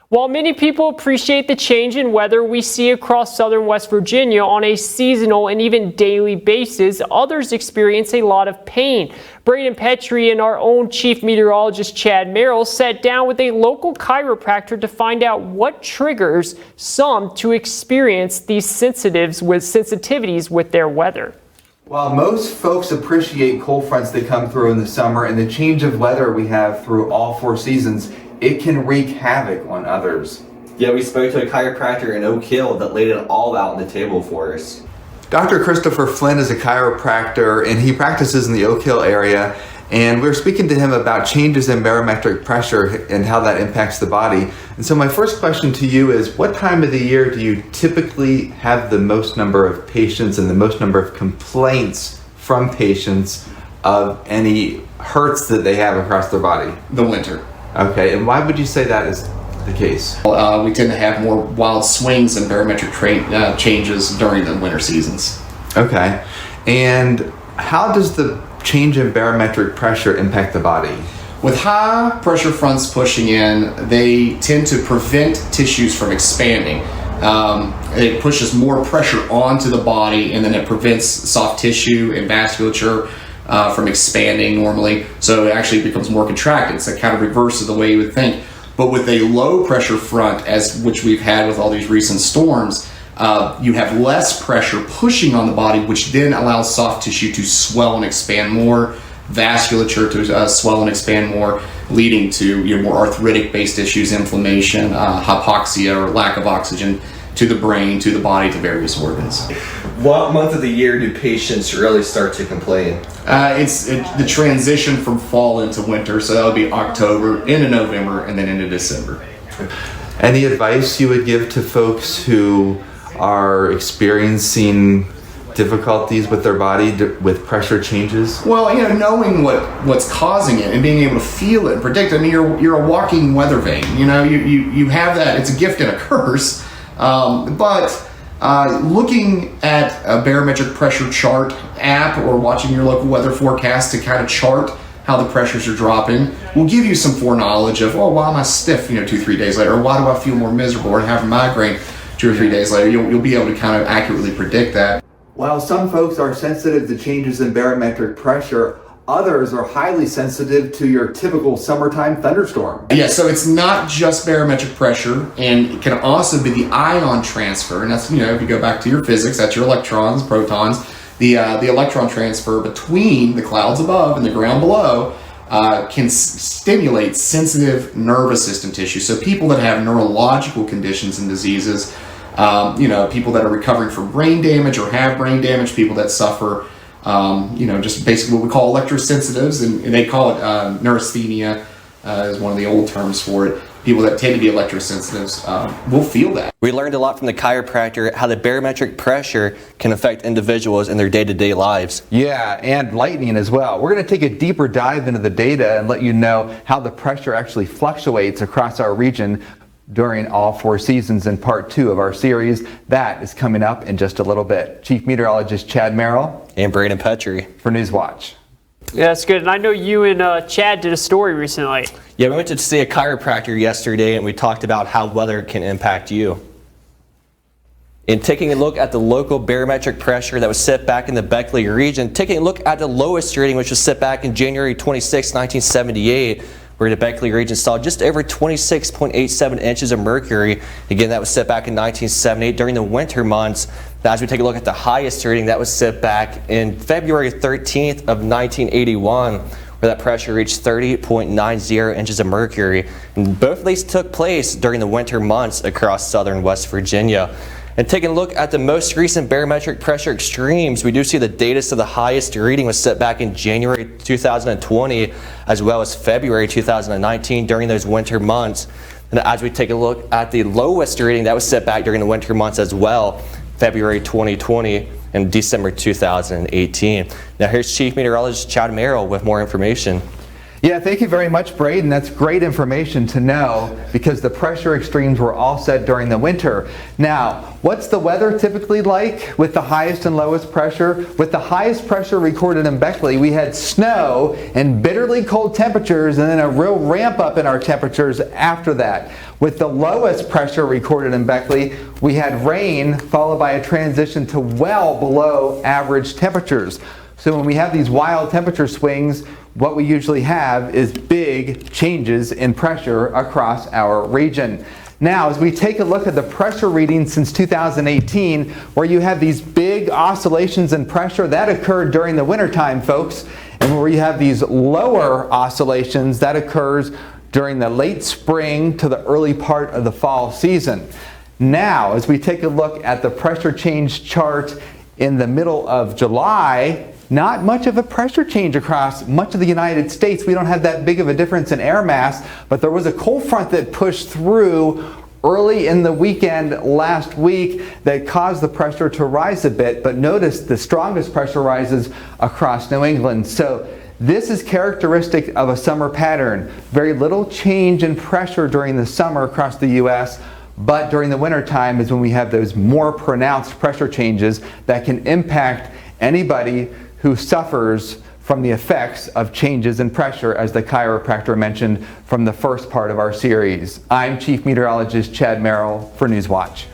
While many people appreciate the change in weather we see across southern West Virginia on a seasonal and even daily basis, others experience a lot of pain. Braden Petrie and our own chief meteorologist Chad Merrill sat down with a local chiropractor to find out what triggers some to experience these sensitivities with their weather. While most folks appreciate cold fronts that come through in the summer and the change of weather we have through all 4 seasons, it can wreak havoc on others. Yeah, we spoke to a chiropractor in Oak Hill that laid it all out on the table for us. Dr. Christopher Flint is a chiropractor and he practices in the Oak Hill area, and we're speaking to him about changes in barometric pressure and how that impacts the body. And so my first question to you is, what time of the year do you typically have the most number of patients and the most number of complaints from patients of any hurts that they have across their body? The winter. Okay, and why would you say that is the case? We tend to have more wild swings in barometric changes during the winter seasons. Okay, and how does the change in barometric pressure impact the body? With high pressure fronts pushing in, they tend to prevent tissues from expanding. It pushes more pressure onto the body, and then it prevents soft tissue and vasculature from expanding normally, so it actually becomes more contracted. It's a kind of reverse of the way you would think. But with a low pressure front, which we've had with all these recent storms, you have less pressure pushing on the body, which then allows soft tissue to swell and expand more, vasculature to swell and expand more, leading to more arthritic-based issues, inflammation, hypoxia or lack of oxygen to the brain, to the body, to various organs. What month of the year do patients really start to complain? It's the transition from fall into winter, so that would be October into November and then into December. Any advice you would give to folks who are experiencing difficulties with their body with pressure changes? Well, knowing what's causing it and being able to feel it and predict it. I mean, you're a walking weather vane. You have that. It's a gift and a curse. But looking at a barometric pressure chart app or watching your local weather forecast to kind of chart how the pressures are dropping will give you some foreknowledge of, why am I stiff 2-3 days later, or why do I feel more miserable or have a migraine 2 or 3 days later. You'll be able to kind of accurately predict that. While some folks are sensitive to changes in barometric pressure, others are highly sensitive to your typical summertime thunderstorm. Yeah, so it's not just barometric pressure, and it can also be the ion transfer, and that's, if you go back to your physics, that's your electrons, protons. The electron transfer between the clouds above and the ground below can stimulate sensitive nervous system tissue. So people that have neurological conditions and diseases, people that are recovering from brain damage or have brain damage, people that suffer just basically what we call electrosensitives, and they call it neurasthenia is one of the old terms for it. People that tend to be electrosensitives will feel that. We learned a lot from the chiropractor how the barometric pressure can affect individuals in their day-to-day lives. Yeah, and lightning as well. We're going to take a deeper dive into the data and let you know how the pressure actually fluctuates across our region during all 4 seasons in part 2 of our series. That is coming up in just a little bit. Chief Meteorologist Chad Merrill and Braden Petrie for Newswatch. Yeah, that's good. And I know you and Chad did a story recently. Yeah, we went to see a chiropractor yesterday, and we talked about how weather can impact you. In taking a look at the local barometric pressure that was set back in the Beckley region, taking a look at the lowest reading, which was set back in January 26, 1978, where the Beckley region saw just over 26.87 inches of mercury. Again, that was set back in 1978 during the winter months. Now, as we take a look at the highest reading, that was set back in February 13th of 1981, where that pressure reached 30.90 inches of mercury. And both of these took place during the winter months across southern West Virginia. And taking a look at the most recent barometric pressure extremes, we do see the data to the highest reading was set back in January 2020, as well as February 2019 during those winter months. And as we take a look at the lowest reading, that was set back during the winter months as well, February 2020 and December 2018. Now here's Chief Meteorologist Chad Merrill with more information. Yeah, thank you very much, Braden. That's great information to know because the pressure extremes were all set during the winter. Now, what's the weather typically like with the highest and lowest pressure? With the highest pressure recorded in Beckley, we had snow and bitterly cold temperatures and then a real ramp up in our temperatures after that. With the lowest pressure recorded in Beckley, we had rain followed by a transition to well below average temperatures. So when we have these wild temperature swings, what we usually have is big changes in pressure across our region. Now, as we take a look at the pressure readings since 2018, where you have these big oscillations in pressure, that occurred during the wintertime, folks. And where you have these lower oscillations, that occurs during the late spring to the early part of the fall season. Now, as we take a look at the pressure change chart in the middle of July, not much of a pressure change across much of the United States. We don't have that big of a difference in air mass, but there was a cold front that pushed through early in the weekend last week that caused the pressure to rise a bit, but notice the strongest pressure rises across New England. So this is characteristic of a summer pattern. Very little change in pressure during the summer across the U.S., but during the winter time is when we have those more pronounced pressure changes that can impact anybody who suffers from the effects of changes in pressure, as the chiropractor mentioned from the first part of our series. I'm Chief Meteorologist Chad Merrill for Newswatch.